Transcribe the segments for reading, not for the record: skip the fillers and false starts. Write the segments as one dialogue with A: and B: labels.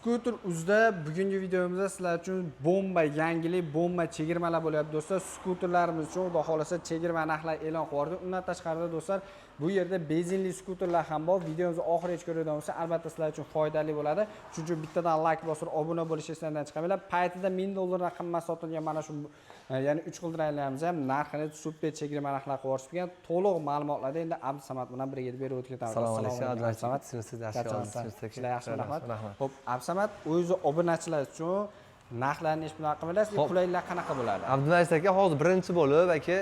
A: Skuter uzda bugungi videomizda sizlar uchun bomba yangilik, bomba chegirmalar bo'lyapti do'stlar. Skuterlarimiz uchun Xudo xolasa chegirma narxlar e'lon qildik. Undan tashqarida do'stlar, bu yerda benzinli skuterlar ham bor. Videomizni oxirigacha ko'radigan bo'lsa, albatta sizlar uchun foydali bo'ladi. Shuning uchun bittadan like bosib, obuna bo'lishingizdan chiqamanglar. Paytida $1000 qimmat sotilgan mana shu ya'ni 3 xil ranglarimiz ham narxini super chegirma narxlar qilib yuborishgan. To'liq ma'lumotlarni endi Abdusamad bilan birga berib o'tib ketamiz.
B: Assalomu alaykum. Abdusamad,
A: yaxshi rahmat. Xo'p, Abdusamad o'zi obunachilar uchun narxlarni eshitib qilamiz. Qulayliklar qanaqa bo'ladi?
B: Abdulaziz aka, hozir birinchi bo'lib aka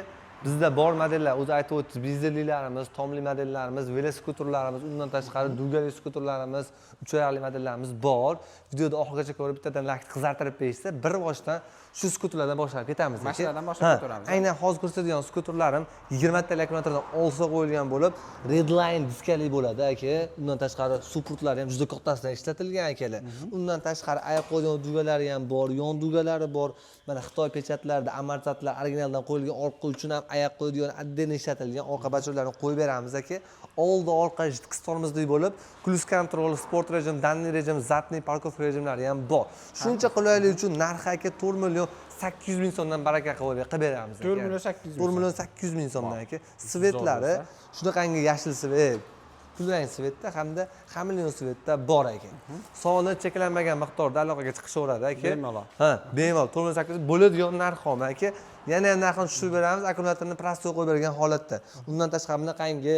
B: bizda bor modellar, o'zi aytib o'tdi, benzinlilarimiz, tomli modellarimiz, veloskuterlarimiz, undan tashqari dugali skuterlarimiz, 3 oyoqli modellarimiz bor. Videoda oxirigacha ko'rib bittadan like qizartirib berishsa, bir boshdan shu skuterlardan boshlab ketamiz.
A: Mashinalardan boshlab o'tamiz.
B: Aynan hozir ko'rsatadigan skuterlarim 20 ta akkumulyatordan olsa qo'yilgan bo'lib, redline diskali bo'ladi aka. Undan tashqari supportlari ham juda kattasidan ishlatilgan akalar. Undan tashqari oyoq qo'yadigan dugalari ham bor, yon dugalari bor. Mana Xitoy pechatlarida amortizatorlar originaldan qo'yilgan, orqa uchun ham oyoq qo'yadigan отдельно ishlatilgan orqa bachorlarni qo'yib beramiz aka. Oldi orqa jitqis tormozdek bo'lib, cruise control, sport rejim, данный rejim, zatniy parkovka rejimlari ham bor. Shuncha qulaylik uchun narxi aka 4.800.000 so'mdan baraka qilib beramiz aka. 4.800.000 so'mdan aka. Svetlari shunaqangi yashil svet, kulrang svetda hamda xameleon svetda bor ekan. Soni cheklanmagan miqdorda aloqaga chiqishaveradi aka.
A: Bemalol.
B: Bemalol 4.800 bo'ladigan narx ham aka. Yana ham narxini tushirib beramiz, akkumulyatorni prostoy qo'yib bergan holatda. Undan tashqari bunaqangi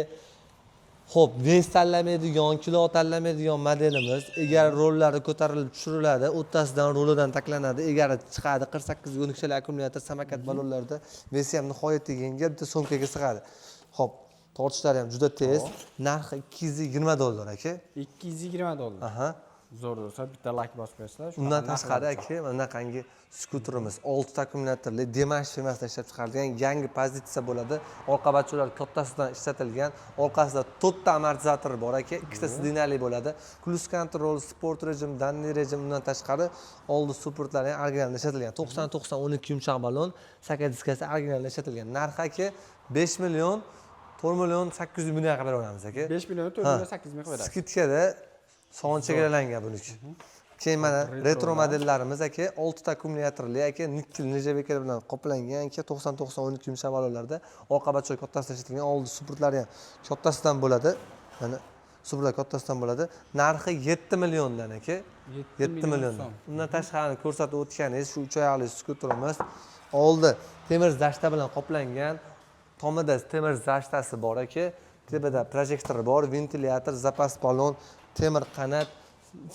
B: xo'p, vens tanlamaydigan, kilo tanlamaydigan modelimiz, egari rollari ko'tarilib tushiriladi, o'rtasidan rolidan taklanadi, egari chiqadi, 48 yo'nakchali akkumulyator samokat ballonlarida, vesi ham nihoyatda yengil, bitta so'mkaga sig'adi. Xo'p, tortishlari ham juda tez. Narxi $220 aka.
A: $220.
B: Aha.
A: Zo'r do'stlar, bitta like bosib qo'yasizlar.
B: Undan tashqari aka, bunaqangi skuterimiz 6 ta akkumulyatorli Demash firmasidan ishlab chiqarilgan yangi pozitsiya bo'ladi. Orqa bachorlar kattasidan ishlatilgan, orqasida 4 ta amortizator bor aka, ikkita sidinali bo'ladi. Cruise control, sport rejim, данный rejim, undan tashqari oldi supportlari ham originalda ishlatilgan. 90-90-12 yumshoq balon, saka diskasi originalda ishlatilgan. Narxi aka 5 million 4.800.000 ga qadar beramiz aka.
A: 5 million 4.800.000 ga beramiz.
B: Skidkada son chegaralangan buniki. Keyin mana retro modellarimiz aka 6 ta akkumulyatorli aka, nikkel nijabeklar bilan qoplangan aka, 90-90-12 yumshoq balonlarda, orqa bachor kattasidan ishlatilgan, oldi supportlari ham kattasidan bo'ladi. Mana supportlar kattasidan bo'ladi. Narxi 7 milliondan aka. 7 million. Undan tashqari ko'rsatib o'tganingiz shu 3 oyoqli skuterimiz oldi temir zashta bilan qoplangan. Tomida temir zashtasi bor aka, tepada projektor bor, ventilyator, zapas balon, temir qanot,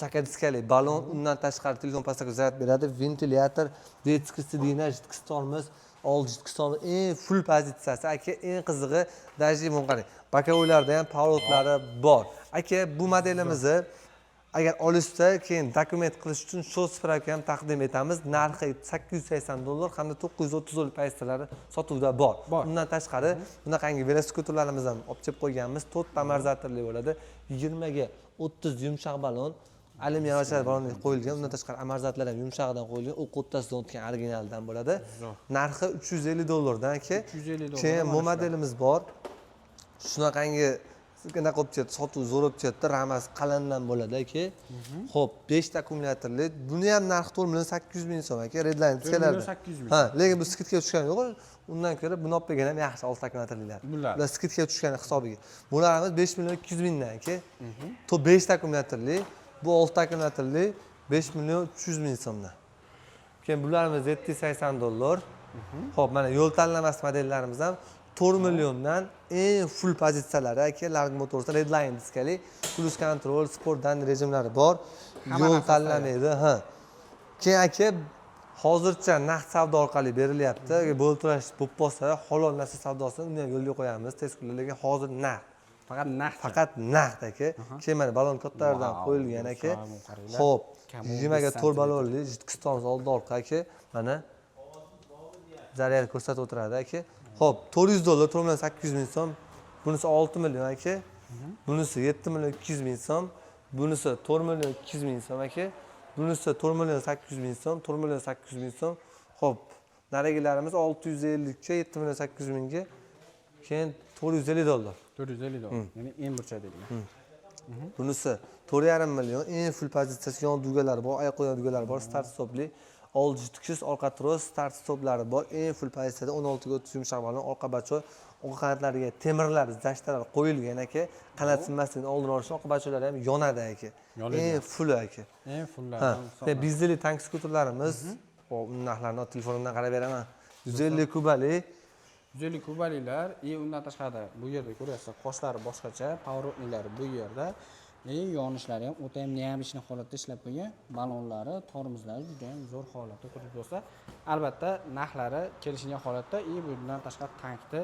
B: saka diskali balon, undan tashqari telefon pastaga zaryad beradi, ventilyator, detskiy sidina, jitqis tormoz, oldi jitqis tormoz, eng full pozitsiyasi aka, eng qizig'i даже qarang. Bokovlarda ham pavotlari bor. Aka, bu modelimizni agar olishsa, keyin dokument qilish uchun show spravka ham taqdim etamiz. Narxi $880 hamda $930 pozitsiyalar sotuvda bor. Undan tashqari bunaqangi veloskuterlarimiz ham olib kelib qo'yganmiz. 4 ta amortizatorli bo'ladi. 20 ga 30 yumshoq balon, alyumin aralashgan balon qo'yilgan. Undan tashqari amortizatorlar ham yumshog'idan qo'yilgan, o'q o'rtasidan o'tgan originaldan bo'ladi. Narxi $350 dan aka. Keyin bu modelimiz bor. Shunaqangi qanaqa qilib ketdi, sotuv zo'r bo'lib ketdi, ramasi qalindan bo'ladi aka. Xo'p, 5 ta akkumulyatorli. Buni ham narxi 4.800.000 so'm aka, redline diskalarda. Lekin bu skidga tushgani yo'q. Undan ko'ra buni olib kelgan ham yaxshi 6 ta akkumulyatorlilar. Bular skidga tushgani hisobiga. Bularimiz 5.200.000 dan aka. 5 ta akkumulyatorli, bu 6 ta akkumulyatorli 5.300.000 so'mdan. Keyin bularimiz $780. Xo'p, mana yo'l tanlamas modellarimiz ham 4 milliondan eng full pozitsiyalari aka, larg motorda redline diskali, cruise control, sport dan rejimlari bor. Yo'l tanlamaydi, Keyin aka hozircha naqd savdo orqali berilyapti. Bo'ltirash bo'lib qolsa, halol narsa savdosini uni ham yo'lga qo'yamiz. Tez kunlarda hozir naqd. Faqat naqd aka. Keyin mana balon kattalaridan qo'yilgan aka. Xo'p, 20 ga 4 balonli jitqiston oldi orqa aka. Mana zaryad ko'rsatib o'tiradi aka. Xo'p, $400, 4.800.000 so'm. Bunisi 6 million aka. Bunisi 7.200.000 so'm. Bunisi 4.200.000 so'm aka. Bunisi 4.800.000 so'm, 4.800.000 so'm. Xo'p, narigilarimiz 650 ga 7.800.000 ga. Keyin $450.
A: $450. Ya'ni eng burchak deydilar.
B: Bunisi 4,5 million, eng full pozitsiyasi yon dugalari bor, oyoq qo'ygan dugalari bor, start stopli, old tukish, orqa tros, start stoplari bor, eng full pozitsiyada 16 ga 30 yumshoq balon, orqa bachoy, orqa qanotlariga temirlar, zashtalar qo'yilgan aka, qanot sinmasligini oldini olish, orqa bacholari ham yonadi aka. Eng full aka.
A: Eng fulllar.
B: Ha, bizli tank skuterlarimiz, hop, narxlarini telefonimdan qarab beraman. 150 kubali
A: 150 kubalilar, undan tashqari bu yerda ko'ryapsiz, qoshlari boshqacha, pоворотниklari bu yerda. Yonishlari ham o'ta ham neobычный holatda ishlab qo'ygan. Balonlari, tormozlari juda ham zo'r holatda ko'rib do'stlar. Albatta, narxlari kelishgan holatda, bundan tashqari tankni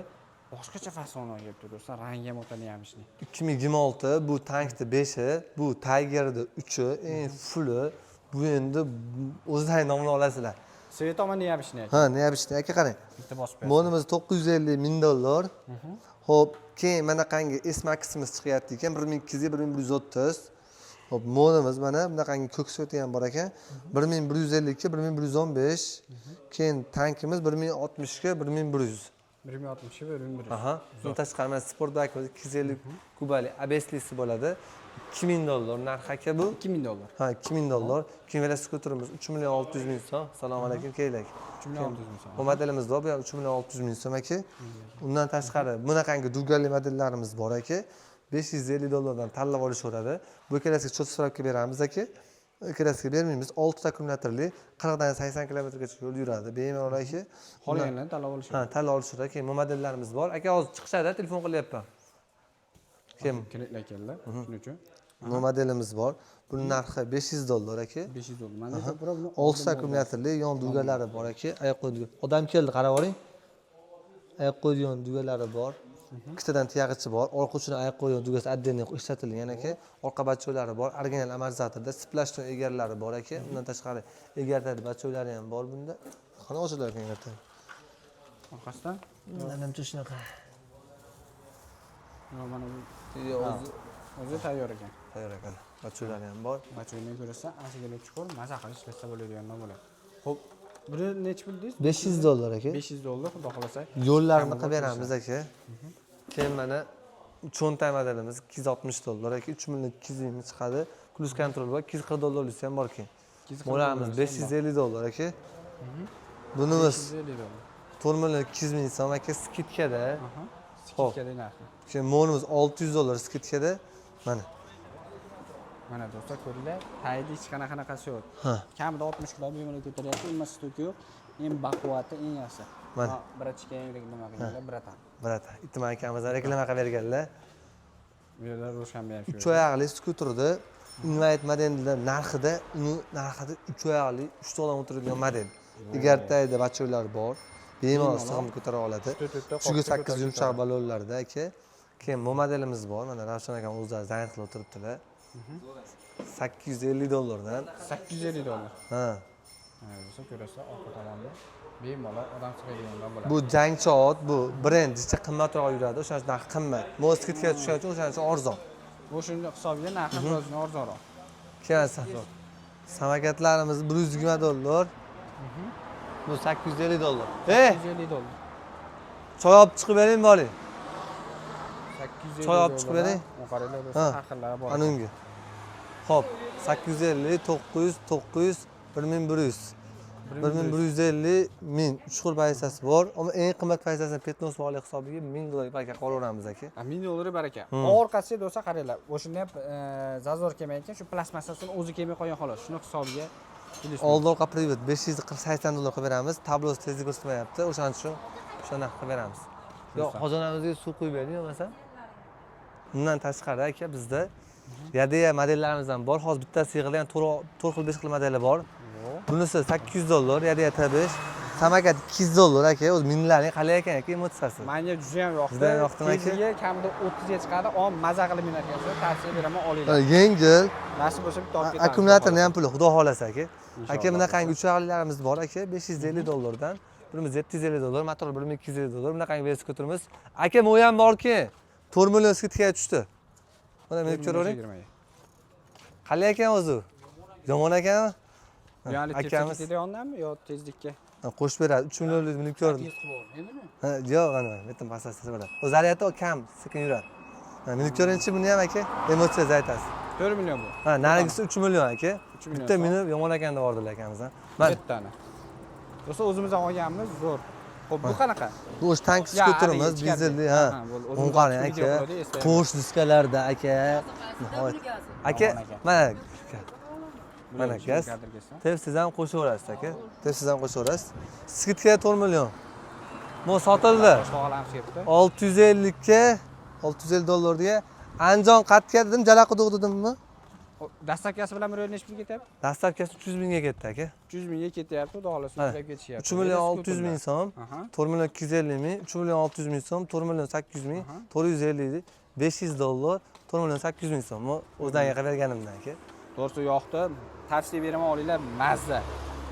A: boshqacha fasonga kelibdi do'stlar. Rangi ham o'ta neobычный.
B: 2026 bu tankni 5i, bu Tiger'ni 3i, eng fulli. Bu endi o'zlaring nomini olasizlar.
A: Svet ham neobычный.
B: Ha, neobычный aka qarang.
A: Bitta bosib
B: Monimiz 950 ming dollar. Hop, keyin mana qangi S-Maximiz chiqyapti ekan, 1200 ga 1130. Hop, monimiz mana bunaqangi ko'k sveti ham bor ekan. 1150 ga 1115. Keyin tankimiz 1060 ga 1100.
A: 160 va 1100.
B: Aha. Bundan tashqari mana Sportback 250 kubali ABS'lisi bo'ladi. 2000 dollar narxi aka bu.
A: 2000 dollar.
B: Ha, 2000 dollar. Keyin velosipedimiz 3 million 600 ming so'm. Assalomu alaykum, keylak.
A: 3 million 600 ming so'm.
B: Bu modelimiz bor, bu ham 3 million 600 ming so'm aka. Undan tashqari bunaqangi dugalli modellarimiz bor aka. 550 dollardan tanlab olishaveradi. Bu ikkalasiga chot spravka beramiz aka. Ikkalasiga bermaymiz. 6 ta akkumulyatorli 40 dan 80 kilometrgacha yo'l yuradi. Bemalol aka.
A: Qolganini tanlab olish.
B: Ha, tanlab olishaveradi. Keyin bu modellarimiz bor. Aka hozir chiqishadi, telefon qilyapman. Keyin
A: kerakli ekanlar. Shuning uchun.
B: bu modelimiz bor. Buning narxi 500 dollar aka.
A: 500 dollar. Mana bu problem
B: 6 ta akkumulyatorli yon dugalari bor aka. Oyoq qo'ydigan. Odam keldi, qarab oling. Oyoq qo'ydigan dugalari bor. Ikkitadan tiyag'ichi bor. Orqa uchun oyoq qo'ygan dugasi отдельный ishlatilgan aka. Orqa bachoylari bor. Original amortizatorda splashton egarlari bor aka. Undan tashqari egartadi bachoylari ham bor bunda. Qani ochiladi ekan egartadi.
A: Orqasidan
B: Manimcha shunaqa.
A: mana bu o'zi tayyor ekan.
B: Tayyor ekan. Bachoylari ham bor.
A: Bachoyni ko'rsa, anchagina chuqur, maza qilish ishlasa bo'ladigandan bo'ladi. Xo'p, buni necha pul deysiz?
B: 500 dollar aka.
A: 500 dollar, xudo xolasa.
B: Yo'llarini qilib beramiz aka. Keyin mana cho'ntay modelimiz 260 dollar aka. 3 million 200 ming chiqadi. Plus kontrol bor. 240 dollarlisi ham bor ekan. Molamiz 550 dollar aka. Bunimiz
A: 550 dollar.
B: 4 million 200 ming so'm aka skidkada.
A: Skidkada narxi.
B: Keyin monimiz 600 dollar skidkada. Mana.
A: Mana do'stlar ko'ringlar, tayda hech qanaqasi yo'q.
B: Ha.
A: Kamida 60 kilo bemalol ko'taryapti, umuman stoki yo'q. Eng baquvvati, eng yaxshi.
B: Mana.
A: Biratchika yangilik nima qilganlar, biratan.
B: Birata. Ittiman akamiz reklama qilib berganlar.
A: Bu yerda Ro'shanbe ham shu.
B: 3 oyoqli skuterda Invite modelida narxida, uni narxida 3 oyoqli 3 to'g'lan o'tiradigan model. Egartayda bachoylar bor. Bemalol sig'im ko'tara oladi. 8 yumshoq balonlarda aka. Keyin bu modelimiz bor. Mana Ravshan akam o'zlari zayn qilib o'tiribdilar. 850 dollardan.
A: 850 dollar.
B: Ha.
A: Mana bo'lsa ko'rasa, orqa tomonda bemalol odam sig'adigandan bo'ladi.
B: Bu jangchi ot, bu brend ichida qimmatroq yuradi, o'shaning uchun narxi qimmat. Moskitga tushgan uchun o'shaning uchun arzon.
A: Bu shunday hisobiga narxi biroz arzonroq.
B: Keyin samokatlarimiz 120 dollar. Bu 850 dollar.
A: 850 dollar.
B: Choy olib chiqib beraymi boling?
A: 850
B: Choy olib chiqib beray.
A: Qaranglar do'stlar, haqillari bor.
B: Anunga. Xo'p, 850, 900, 900, 1100. 1150 ming 3 xil pozitsiyasi bor. Ammo eng qimmat pozitsiyasini Petnos vali hisobiga 1000 dollar baraka qolaveramiz aka.
A: 1000 dollar baraka. Orqasiga do'stlar qaranglar. O'shunda ham zazor kelmayotgan, shu plastmassasini o'zi kelmay qolgan xolos. Shuni hisobiga
B: Old orqa privat 580 dollar qilib beramiz. Tablosi tezlik ko'rsatmayapti. O'shaning uchun o'shani qilib beramiz. Yo'q, qozonamizga suv quyib bering, bo'lmasa. Bundan tashqari aka bizda Yadea modelllarimiz ham bor. Hozir bittasi yig'ilgan 4 xil 5 xil modeli bor. Bunisi 800 dollar, Yadea T5. Samokat 200 dollar aka. O'z minlaring qalay ekan aka, emotsiyasi.
A: Menga juda ham yoqdi.
B: Juda ham yoqdimi aka?
A: Tezligi kamida 30 ga chiqadi. Maza qilib minarkansiz, tavsiya beraman, olinglar.
B: Yengil.
A: Nasib bo'lsa bitta olib ketamiz.
B: Akkumulyatorni ham puli xudo xolasa aka. Aka bunaqangi 3 oyoqlilarimiz bor aka, 550 dollardan. Birimiz 750 dollar, motor 1250 dollar. Bunaqangi velosipedimiz. Aka bu ham borki, 4 million skidga tushdi. Mana men ko'ravering. Qalay ekan o'zi? Yomon ekanmi?
A: Ya'ni akamiz tezlikka yo tezlikka?
B: Qo'shib beradi. 3 millionlik minib ko'rdim.
A: Endimi?
B: Ha, yo'q, ana, metin passasi bo'ladi. O'z zaryadi kam, sekin yuradi. Minib ko'ringchi buni ham aka, emotsiya aytasiz.
A: 4 million bu.
B: Ha, narigisi 3 million aka.
A: 3 million.
B: Bitta minib yomon ekan deb yordilar akamizdan. Mana
A: Bittani. Do'stlar o'zimizdan olganmiz, zo'r. Xo'p, bu qanaqa?
B: bu o'sha tank
A: Ya,
B: skuterimiz,
A: haligi ichkarida.
B: dizelli, ha.
A: Ha, bo'ldi.
B: Buni
A: O'zimizdan
B: qarang
A: video
B: aka.
A: qiladi, eslayman.
B: Qo'sh diskalarda aka. Nihoyat. Aka, mana mana gaz. Tepsiz ham qo'shaverasiz aka. Tepsiz ham qo'shaverasiz. Skidga 4 million. Bu sotildi.
A: Sog'lam sepdi.
B: 650 ga 650 dollarga Andijon qatga dedim, Jalaqi dedimmi?
A: Dastlabkasi bilan bir necha pul ketyapti?
B: Dastlabkasi 300 mingga ketdi aka.
A: 300 mingga ketyapti, xudo xolasa
B: Mana,
A: ushlab ketishyapti.
B: 3 million 600 ming so'm,
A: Aha.
B: 4 million 250 ming, 3 million 600 ming so'm, 4 million 800 ming, 450 500 dollar, 4 million 800 ming so'm. Bu o'zdan qilib berganimdan aka.
A: To'g'risi yoqdi. Tavsiya beraman, olinglar, mazza.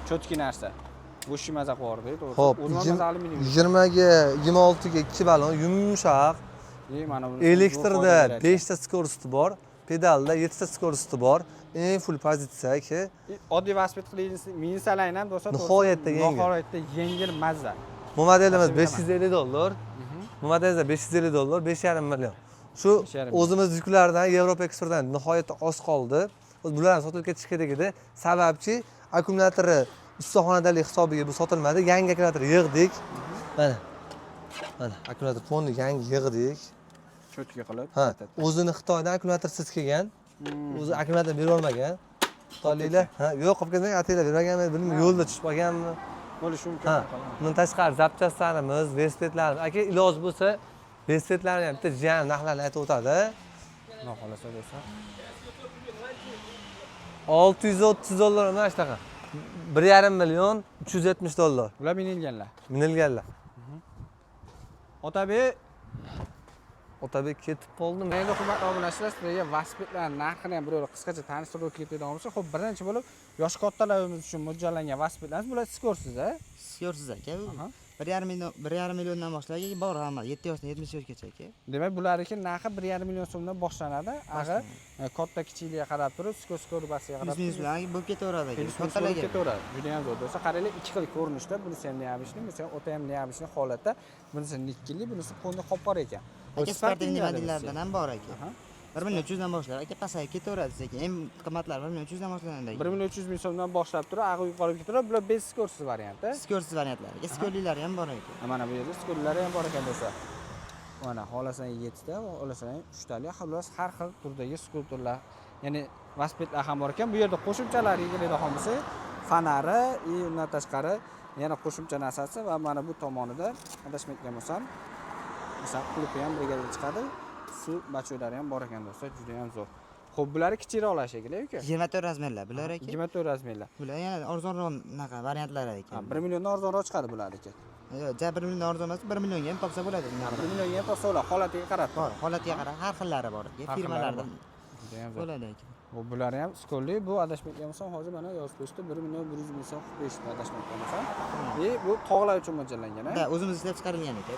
A: Cho'tki narsa. Go'shti mazza qo'yardi, to'g'risi.
B: Xo'p,
A: O'zim ham mazza alyumin.
B: 20 ga 26 ga 2 ballon yumshoq.
A: Mana buni
B: Elektrda 5 ta skorosti bor, pedalda 7 ta skorosti bor. Eng full pozitsiya aka.
A: Oddiy velosiped qilingiz, minsalang ham do'stlar.
B: Nihoyatda yengil.
A: Nihoyatda yengil mazza.
B: Bu modelimiz 550 dollar. Bu modelimiz 550 dollar, 5,5 million. Shu
A: 5,5
B: o'zimiz yuklardan Yevropa eksportdan nihoyatda oz qoldi. Bular sotilib ketish kerak edi. Sababchi akkumulyatori ustaxonadalik hisobiga bu sotilmadi. Yangi akkumulyator yig'dik. Mana. Mana akkumulyator fonni yangi yig'dik.
A: Cho'tki qilib.
B: Ha, o'zini Xitoydan akkumulyatorsiz kelgan. O'zi akkumulyator bera olmagan. Xitoyliklar, ha, yo'q qolib ketmagan, ataylar bermaganmi, bilmayman, yo'lda tushib qolganmi.
A: Bo'lishi mumkin.
B: Ha, bundan tashqari zapchastlarimiz, velosipedlarimiz. Aka, iloji bo'lsa, velosipedlarni ham bitta jiyan narxlarini aytib o'tadi.
A: Xudo xolasa do'stlar.
B: 630 dollar mana shunaqa. 1,5 million 370 dollar.
A: Ular minilganlar.
B: Minilganlar.
A: Otabek
B: ketib qoldimi?
A: endi hurmatli obunachilar, sizlarga velosipedlar narxini ham biroz qisqacha tanishtirib ketadigan bo'lsak, xo'p, birinchi bo'lib yosh kattalarimiz uchun mo'ljallangan velosipedlarimiz bular skorsiz-a?
C: Siyorsiz aka. 1,5 milliondan boshlab bor hamma 7 yoshdan 70 yoshgacha aka.
A: Demak, bularniki narxi 1,5 million so'mdan boshlanadi. Ag'i katta kichikligiga qarab turib, skor basiga qarab
C: Yuz bilan bo'lib ketaveradi aka.
A: kattalarga ketaveradi. Juda ham zo'r do'stlar. Qaranglar, ikki xil ko'rinishda. Bunisi ham neobishli, bunisi ham o'ta ham neobishli holatda. Bunisi nikkelli, bunisi qo'ndi qop-qora ekan.
C: Aka sportivniy modellardan ham bor aka. 1 million 300 dan boshlab aka pasayib ketaveradi sekin. Eng qimmatlari 1 million 300 dan boshlanadi aka.
A: 1 million 300 ming so'mdan boshlab turib, ag'i yuqoriga ketaveradi. Bular bez skorsiz varianti.
C: Siyorsiz variantlar. Aka siyorlilari ham bor aka.
A: Mana bu yerda skorlari ham bor ekan do'stlar. Mana xohlasan 7 ta, xohlasan 3 tali, xullas har xil turdagi skuterlar, ya'ni velosipedlar ham bor ekan. Bu yerda qo'shimchalarga keladigan bo'lsa, fanari, undan tashqari yana qo'shimcha narsasi va mana bu tomonida adashmayotgan bo'lsam, masalan, klubi ham brigadir chiqadi. Suv bacholari ham bor ekan do'stlar, juda ham zo'r. Xo'p, bularni kichikroqlar shekilli aka.
C: 24 razmerlar bular aka.
A: 24 razmerlar.
C: Bular yana arzonroq naqa variantlari aka.
A: 1 milliondan arzonroq chiqadi bularniki.
C: Yo'q, 1 milliondan arzon emas, 1 millionga ham topsa bo'ladi.
A: 1 millionga ham topsa bo'ladi, holatiga qarab.
C: Bor, holatiga qarab har xillari bor aka. Firmalardan
A: Juda ham zo'r.
C: bo'ladi aka.
A: Bu bular ham skolli, bu adashmayotgan bo'lsam, hozir mana yozib qo'yishdi 1 million 100 ming so'm qilib qo'yishdi adashmayotgan bo'lsam. Bu tog'lar uchun mo'ljallangan,
C: Da, o'zimiz ishlab chiqarilgan aka.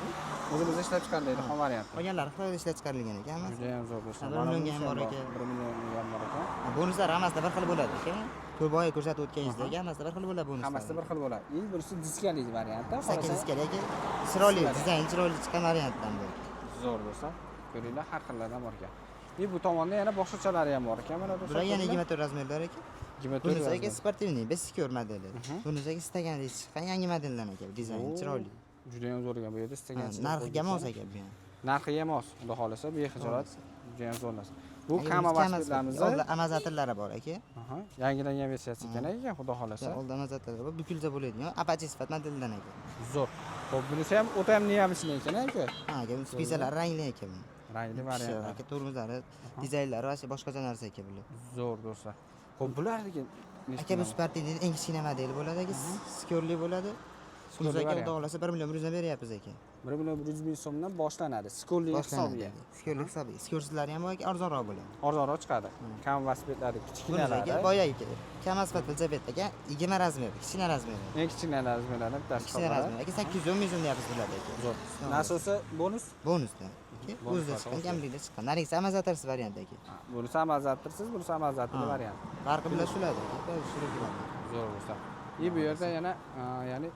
A: O'zimizda ishlab chiqarilgan xom variant.
C: Qolganlari Xitoyda ishlab chiqarilgan ekan.
A: Juda ham zo'r do'stlar.
C: 1 millionga ham bor ekan.
A: 1 millionga ham bor ekan.
C: Bonuslar hammasida bir xil bo'ladi aka. Ko'p oy ko'rsatib o'tganingizdek hammasida bir xil bo'ladi bonuslar.
A: Hammasida bir xil bo'ladi. Endi birisi diskali variantda.
C: Sakin diskali aka. Chiroyli, dizayn chiroyli chiqqan variantdan bu.
A: Zo'r do'stlar. Ko'ringlar, har xillardan bor ekan. Bu tomonda yana boshqachalari ham bor ekan. Mana do'stlar.
C: Bular yana 24 razmerlar aka.
A: 24
C: Bunisi aka sportivniy, beskyor modeli. Bunisi aka istagandek chiqqan yangi modeldan aka, dizayn chiroyli.
A: Juda ham zo'r ekan bu yerda istagancha.
C: Narxiga mos aka bu ham.
A: Narxiga mos, xudo xolasa, bexijolat. Juda ham zo'r narsa. Bu kama velosipedlarimizda
C: amazatorlari bor aka.
A: yangilangan versiyasi ekan, xudo xolasa.
C: Old amazatorlar bor, bukilsa bo'ladigan Apache sifat modelidan aka.
A: Zo'r. Xo'p, bunisi ham o'ta ham neobishli ekan aka.
C: Ha, aka, bu spesiyalari rangli aka bu.
A: Rangli variant.
C: Aka, tormozlari, dizaynlari va boshqacha narsa aka bular.
A: Zo'r do'stlar. Xo'p, bularniki
C: aka, bu sportivniy eng kichkina modeli bo'ladi aka, skorli bo'ladi. Bunisi aka, xudo xolasa 1 million 100 dan beryapmiz aka.
A: 1 million 100 ming so'mdan boshlanadi. Skolli hisobiga.
C: Skorli hisobiga. Skorsizlari ham bor aka, arzonroq bo'ladi.
A: Arzonroq chiqadi. Kam velosipedlari kichkinalari.
C: Boya aka, kamasfat velosiped aka, 20 razmer, kichkina razmer.
A: Eng kichkina razmerlardan bittasi.
C: Kichkina razmer aka, 810 ming so'm deyapmiz bularga aka.
A: Zo'r. Narsosi bonus?
C: Bonusda. O'zida chiqqan, kamlikda chiqqan. Narigisi amazatorsiz variant aka.
A: Bunisi amazatorsiz, bunisi amazatorli variant.
C: Farqi bilan shular aka. Zo'r
A: do'stlar. Bu yerda yana, ya'ni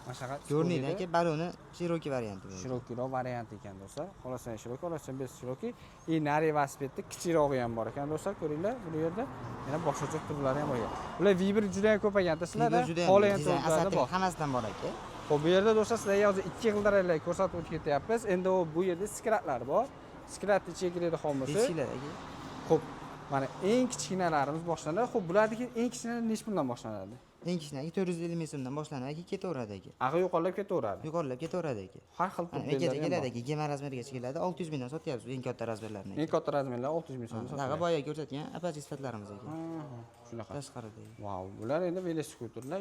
A: Mana shunaqa
C: Ko'rinadi aka, baloni Cherokee varianti bu.
A: Shirokiroq variant ekan do'stlar. Xohlasangiz Cherokee, xohlasangiz bez Cherokee. И nari velosipedni kichikroqi ham bor ekan do'stlar, ko'ringlar. Bu yerda yana boshqacha turlari ham bor ekan. Ular Viber juda ham ko'p ekan sizlarda. Qolgan turlari bor.
C: Hammasidan bor aka.
A: Xo'p, bu yerda do'stlar sizlarga hozir 2 xildaraklar ko'rsatib o'tib ketyapmiz. Endi bu yerda skratlar bor. Skratni chekiradi xomasi.
C: Kichiklar aka.
A: Xo'p, mana eng kichkinalarimiz boshlanadi. Xo'p, bulardagi eng kichkinalar necha puldan boshlanadi?
C: Eng kichkinagi 450 ming so'mdan boshlanadi aka, ketaveradi aka.
A: Ag'i yo'qolib ketaveradi.
C: Yuqorilab ketaveradi aka.
A: Har xil
C: Aka keladi aka, gema razmerigacha keladi. 600 mingdan sotyapmiz eng katta razmerlarni.
A: Eng katta razmerlar 600 ming so'm.
C: Daga boya ko'rsatgan Apache sifatlarimiz aka.
A: Shunaqa.
C: Tashqarida.
A: Vau, bular endi velosipedlar,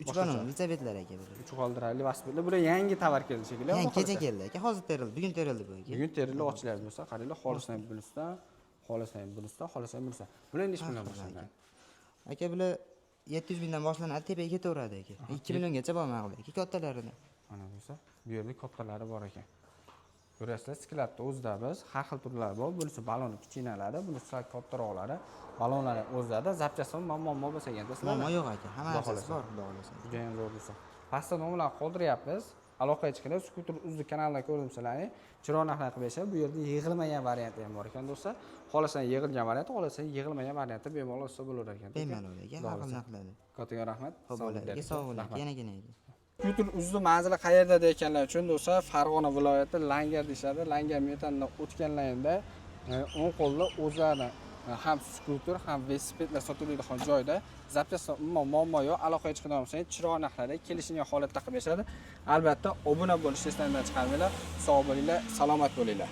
C: 3 balon, velosipedlar aka bular.
A: 3 g'ildirali velosipedlar. Bular yangi tovar keldi shekilli.
C: Yangi kecha keldi aka, hozir terildi, bugun terildi bu aka.
A: Bugun terilib ochilyapti bo'lsa, qaranglar, xohlasan bunisidan, xohlasan bunisidan, xohlasan bunisidan. Bular necha puldan boshlanadi?
C: Aka bular 700 mingdan boshlanadi, tepaga ketaveradi aka. 2 milliongacha bormoqda aka kattalarini.
A: Mana bo'lsa, bu yerda kattalari bor ekan. Ko'rasizlar, sklatda o'zida biz har xil turlari bor. Bunisi baloni kichkinalari, bunisi kattaroqlari. Balonlar o'zida zapchasi muammo bo'lsa ekan sizlar.
C: Muammo yo'q aka, hamma narsasi bor, xudo xolasa.
A: Juda ham zo'r bo'lsa. Pastda nomalar qoldiryapmiz. Aloqaga chiqinglar, skuter uzdi kanaldan ko'rdim sizlarni. Chiroq narxlar qilib berishadi. Bu yerda yig'ilmagan varianti ham bor ekan do'stlar. Xohlasan yig'ilgan varianti, xohlasan yig'ilmagan varianti bemalol olsa bo'lar ekan.
C: Bemalol aka, har xil narxlarda.
A: Kattiga rahmat.
C: Xo'p, bo'lar. Sog' bo'ling, yana aka.
A: Skuter uzdi manzili qayerda deganlar uchun do'stlar, Farg'ona viloyati Langar deyshadi. Langar metandan o'tganlarida o'ng qo'lda o'zlari ham skuter, ham velosipedlar sotiladigan joyda zapchasi muammo yo'q. Aloqaga chiqadigan bo'lsangiz, chiroq narxlarda kelishilgan holatda qilib berishadi. Albatta, obuna bo'lishni esdan chiqarmanglar. Sog' bo'linglar, salomat bo'linglar.